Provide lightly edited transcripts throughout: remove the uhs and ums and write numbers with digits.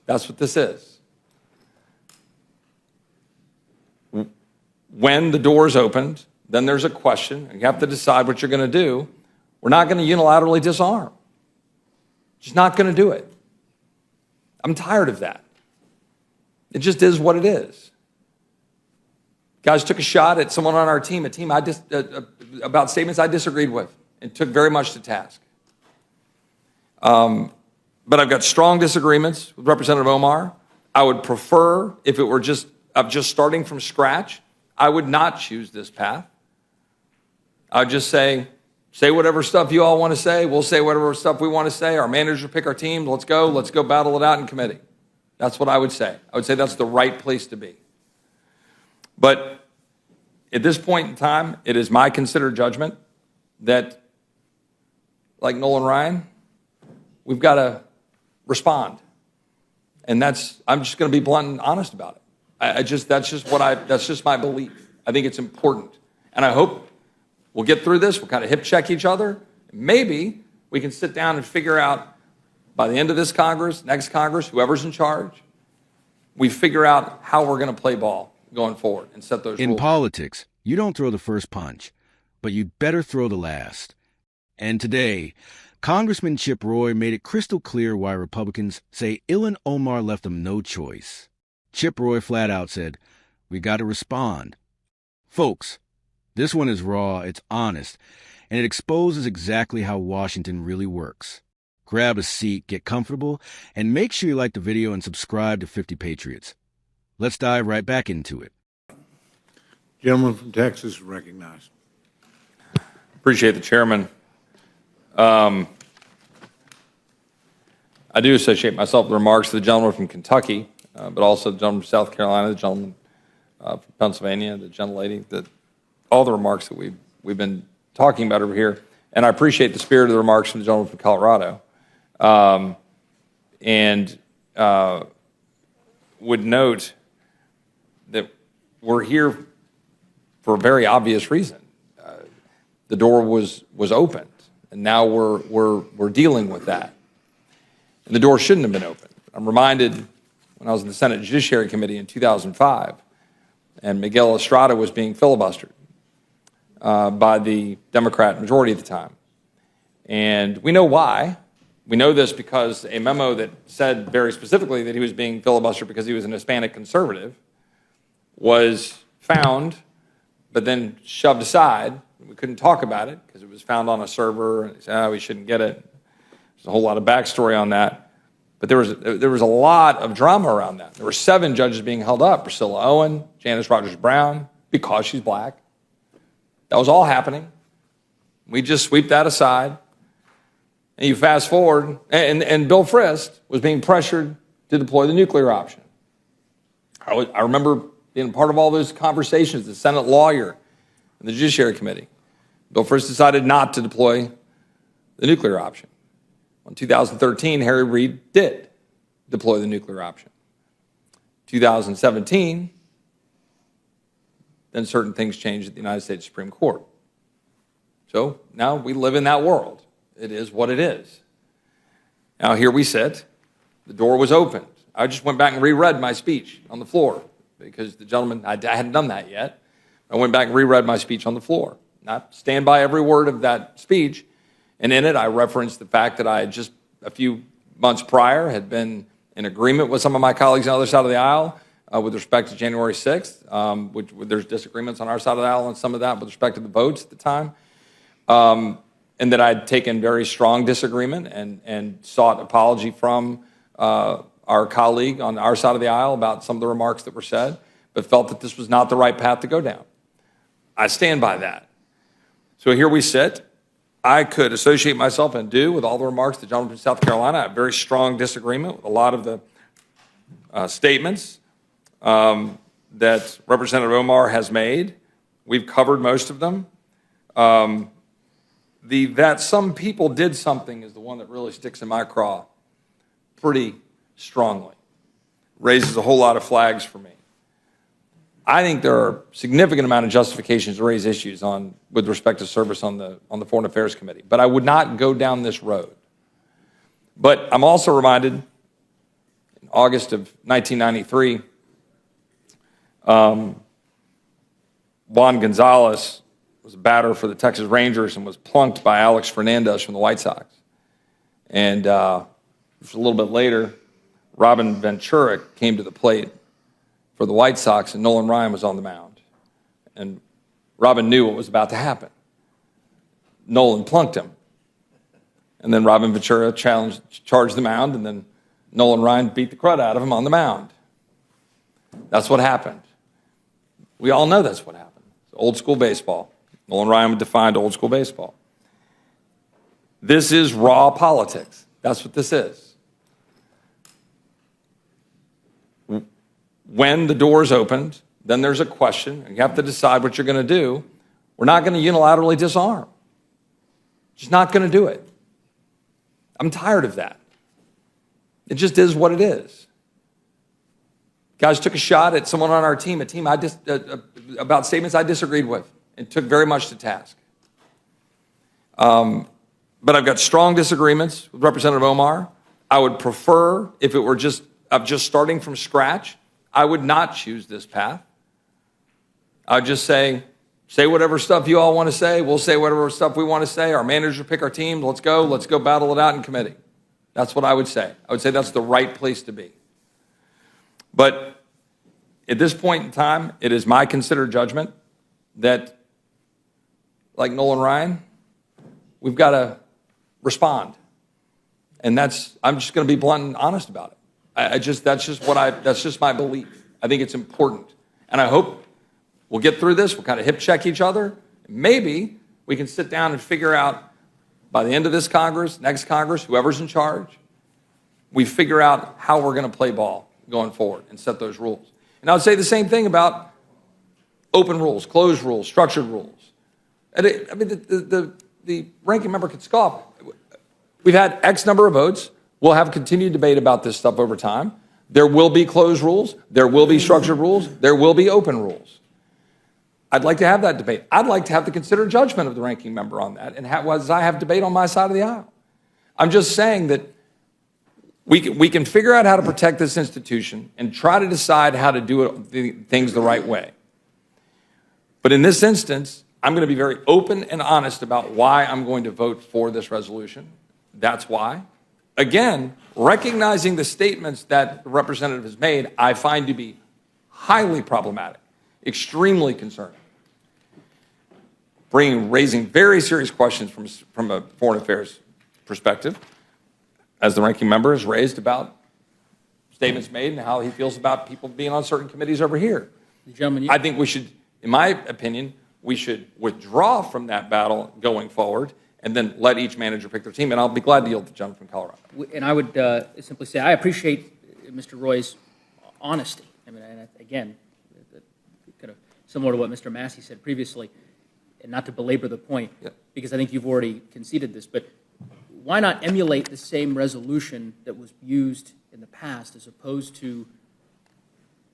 That's what this is. When the door is opened, then there's a question, and you have to decide what you're going to do. We're not going to unilaterally disarm. Just not going to do it. I'm tired of that. It just is what it is. Guys took a shot at someone on our team, about statements I disagreed with and took very much to task. But I've got strong disagreements with Representative Omar. I would prefer, if it were just starting from scratch, I would not choose this path. I would just say whatever stuff you all want to say. We'll say whatever stuff we want to say. Our managers will pick our team. Let's go battle it out in committee. That's what I would say. I would say that's the right place to be. But at this point in time, it is my considered judgment that, like Nolan Ryan, we've got to respond. And I'm just going to be blunt and honest about it. That's just my belief. I think it's important. And I hope we'll get through this. We'll kind of hip check each other. Maybe we can sit down and figure out by the end of this Congress, next Congress, whoever's in charge, we figure out how we're going to play ball going forward and set those rules. In politics, you don't throw the first punch, but you better throw the last. And today, Congressman Chip Roy made it crystal clear why Republicans say Ilhan Omar left them no choice. Chip Roy flat out said, "We got to respond." Folks, this one is raw, it's honest, and it exposes exactly how Washington really works. Grab a seat, get comfortable, and make sure you like the video and subscribe to 50 Patriots. Let's dive right back into it. Gentleman from Texas is recognized. Appreciate the chairman. I do associate myself with the remarks of the gentleman from Kentucky, but also the gentleman from South Carolina, the gentleman from Pennsylvania, the gentlelady, all the remarks that we've been talking about over here. And I appreciate the spirit of the remarks from the gentleman from Colorado. And would note that we're here for a very obvious reason. The door was opened, and now we're dealing with that. And the door shouldn't have been opened. I'm reminded when I was in the Senate Judiciary Committee in 2005, and Miguel Estrada was being filibustered by the Democrat majority at the time. And we know why. We know this because a memo that said very specifically that he was being filibustered because he was an Hispanic conservative was found, but then shoved aside. We couldn't talk about it because it was found on a server, and they said, we shouldn't get it. There's a whole lot of backstory on that. But there was a lot of drama around that. There were 7 judges being held up: Priscilla Owen, Janice Rogers Brown, because she's black. That was all happening. We just sweep that aside. And you fast forward, and Bill Frist was being pressured to deploy the nuclear option. I remember being part of all those conversations, the Senate lawyer and the Judiciary Committee. Bill Frist decided not to deploy the nuclear option. In 2013, Harry Reid did deploy the nuclear option. 2017, then certain things changed at the United States Supreme Court. So now we live in that world. It is what it is. Now here we sit. The door was opened. I just went back and reread my speech on the floor because the gentleman, I hadn't done that yet. I went back and reread my speech on the floor. I stand by every word of that speech. And in it, I referenced the fact that I had just a few months prior had been in agreement with some of my colleagues on the other side of the aisle with respect to January 6th, which there's disagreements on our side of the aisle on some of that with respect to the votes at the time. And that I'd taken very strong disagreement and sought apology from our colleague on our side of the aisle about some of the remarks that were said, but felt that this was not the right path to go down. I stand by that. So here we sit. I could associate myself and do with all the remarks of the gentleman from South Carolina. I have very strong disagreement with a lot of the statements that Representative Omar has made. We've covered most of them. That some people did something is the one that really sticks in my craw pretty strongly. Raises a whole lot of flags for me. I think there are significant amount of justifications to raise issues with respect to service on the Foreign Affairs Committee, but I would not go down this road. But I'm also reminded, In August of 1993, Juan Gonzalez was a batter for the Texas Rangers and was plunked by Alex Fernandez from the White Sox. And just a little bit later, Robin Ventura came to the plate for the White Sox, and Nolan Ryan was on the mound. And Robin knew what was about to happen. Nolan plunked him. And then Robin Ventura charged the mound, and then Nolan Ryan beat the crud out of him on the mound. That's what happened. We all know that's what happened. It's old school baseball. Nolan Ryan defined old school baseball. This is raw politics. That's what this is. When the doors opened, then there's a question, and you have to decide what you're going to do. We're not going to unilaterally disarm. Just not going to do it. I'm tired of that. It just is what it is. Guys took a shot at someone on our team, about statements I disagreed with and took very much to task. But I've got strong disagreements with Representative Omar. I would prefer, if it were just starting from scratch, I would not choose this path. I'd just say whatever stuff you all want to say. We'll say whatever stuff we want to say. Our managers will pick our team. Let's go battle it out in committee. That's what I would say. I would say that's the right place to be. But at this point in time, it is my considered judgment that, like Nolan Ryan, we've got to respond. And I'm just going to be blunt and honest about it. That's just my belief. I think it's important. And I hope we'll get through this. We'll kind of hip check each other. Maybe we can sit down and figure out by the end of this Congress, next Congress, whoever's in charge, we figure out how we're going to play ball going forward and set those rules. And I would say the same thing about open rules, closed rules, structured rules. And the ranking member could scoff. We've had X number of votes. We'll have continued debate about this stuff over time. There will be closed rules. There will be structured rules. There will be open rules. I'd like to have that debate. I'd like to have the considered judgment of the ranking member on that, and as I have debate on my side of the aisle. I'm just saying that we can figure out how to protect this institution and try to decide how to do things the right way. But in this instance, I'm going to be very open and honest about why I'm going to vote for this resolution. That's why. Again, recognizing the statements that the representative has made, I find to be highly problematic, extremely concerning, raising very serious questions from a foreign affairs perspective, as the ranking member has raised about statements made and how he feels about people being on certain committees over here. Gentlemen, I think we should, in my opinion, we should withdraw from that battle going forward and then let each manager pick their team. And I'll be glad to yield to John from Colorado. and I would simply say I appreciate Mr. Roy's honesty. I mean, and again, kind of similar to what Mr. Massey said previously, and not to belabor the point, because I think you've already conceded this, but why not emulate the same resolution that was used in the past as opposed to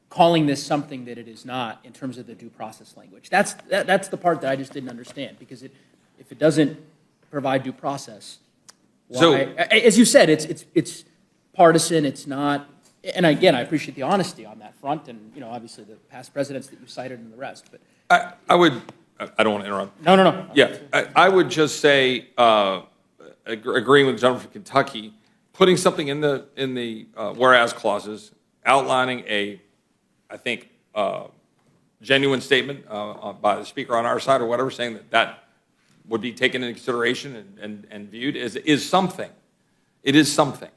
calling this something that it is not in terms of the due process language? That's the part that I just didn't understand, because if it doesn't provide due process, why? So, as you said, it's partisan. It's not. And again, I appreciate the honesty on that front, and obviously the past presidents that you cited and the rest. But I would. I don't want to interrupt. No. Yeah, I would just say, agreeing with the gentleman from Kentucky, putting something in the whereas clauses, outlining I think, genuine statement by the speaker on our side or whatever, saying that would be taken into consideration and viewed is something. It is something.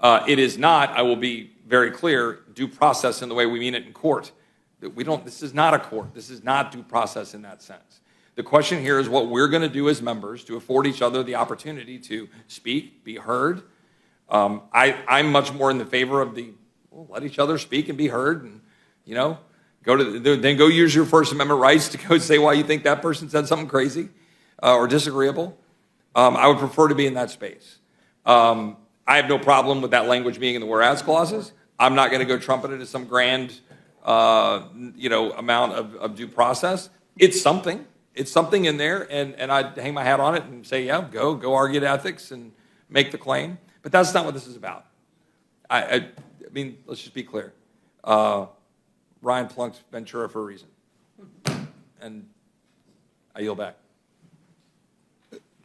It is not, I will be very clear, due process in the way we mean it in court. This is not a court. This is not due process in that sense. The question here is what we're going to do as members to afford each other the opportunity to speak, be heard. I'm much more in the favor of let each other speak and be heard, and then go use your First Amendment rights to go say why you think that person said something crazy or disagreeable. I would prefer to be in that space. I have no problem with that language being in the whereas clauses. I'm not going to go trumpet it as some grand, amount of due process. It's something. It's something in there, and I'd hang my hat on it and say, yeah, go argue ethics and make the claim. But that's not what this is about. I mean, let's just be clear. Ryan Plunk's Ventura for a reason. And I yield back.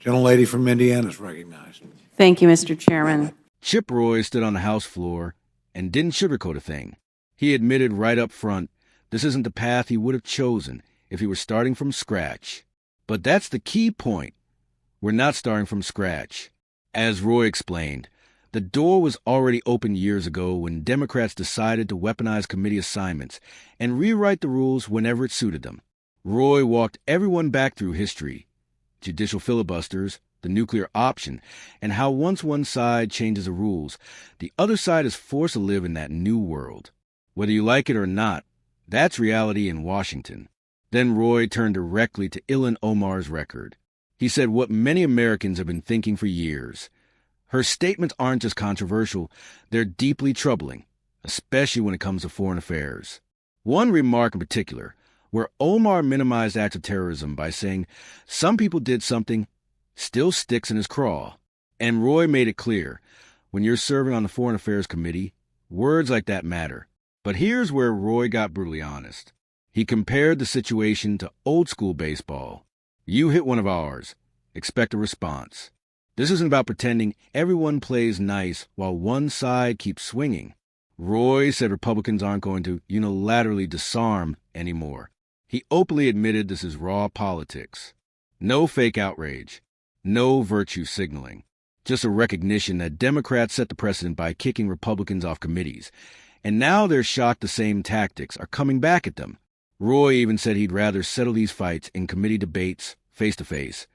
Gentlelady from Indiana is recognized. Thank you, Mr. Chairman. Chip Roy stood on the House floor and didn't sugarcoat a thing. He admitted right up front this isn't the path he would have chosen if he were starting from scratch. But that's the key point. We're not starting from scratch. As Roy explained, the door was already open years ago when Democrats decided to weaponize committee assignments and rewrite the rules whenever it suited them. Roy walked everyone back through history, judicial filibusters, the nuclear option, and how once one side changes the rules, the other side is forced to live in that new world. Whether you like it or not, that's reality in Washington. Then Roy turned directly to Ilhan Omar's record. He said what many Americans have been thinking for years. Her statements aren't just controversial, they're deeply troubling, especially when it comes to foreign affairs. One remark in particular, where Omar minimized acts of terrorism by saying some people did something, still sticks in his craw. And Roy made it clear, when you're serving on the Foreign Affairs Committee, words like that matter. But here's where Roy got brutally honest. He compared the situation to old-school baseball. You hit one of ours. Expect a response. This isn't about pretending everyone plays nice while one side keeps swinging. Roy said Republicans aren't going to unilaterally disarm anymore. He openly admitted this is raw politics. No fake outrage. No virtue signaling. Just a recognition that Democrats set the precedent by kicking Republicans off committees. And now they're shocked the same tactics are coming back at them. Roy even said he'd rather settle these fights in committee debates, face-to-face,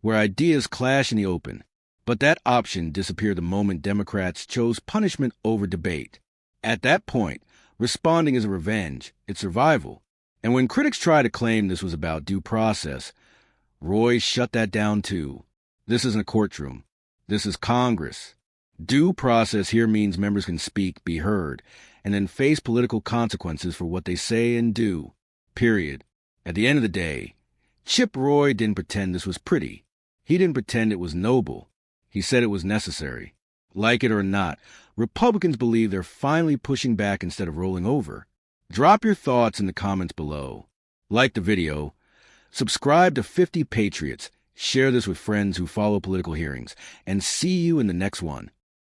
where ideas clash in the open. But that option disappeared the moment Democrats chose punishment over debate. At that point, responding isn't revenge, it's survival. And when critics try to claim this was about due process, Roy shut that down too. This isn't a courtroom. This is Congress. Due process here means members can speak, be heard, and then face political consequences for what they say and do. Period. At the end of the day, Chip Roy didn't pretend this was pretty. He didn't pretend it was noble. He said it was necessary. Like it or not, Republicans believe they're finally pushing back instead of rolling over. Drop your thoughts in the comments below. Like the video. Subscribe to 50 Patriots. Share this with friends who follow political hearings. And see you in the next one.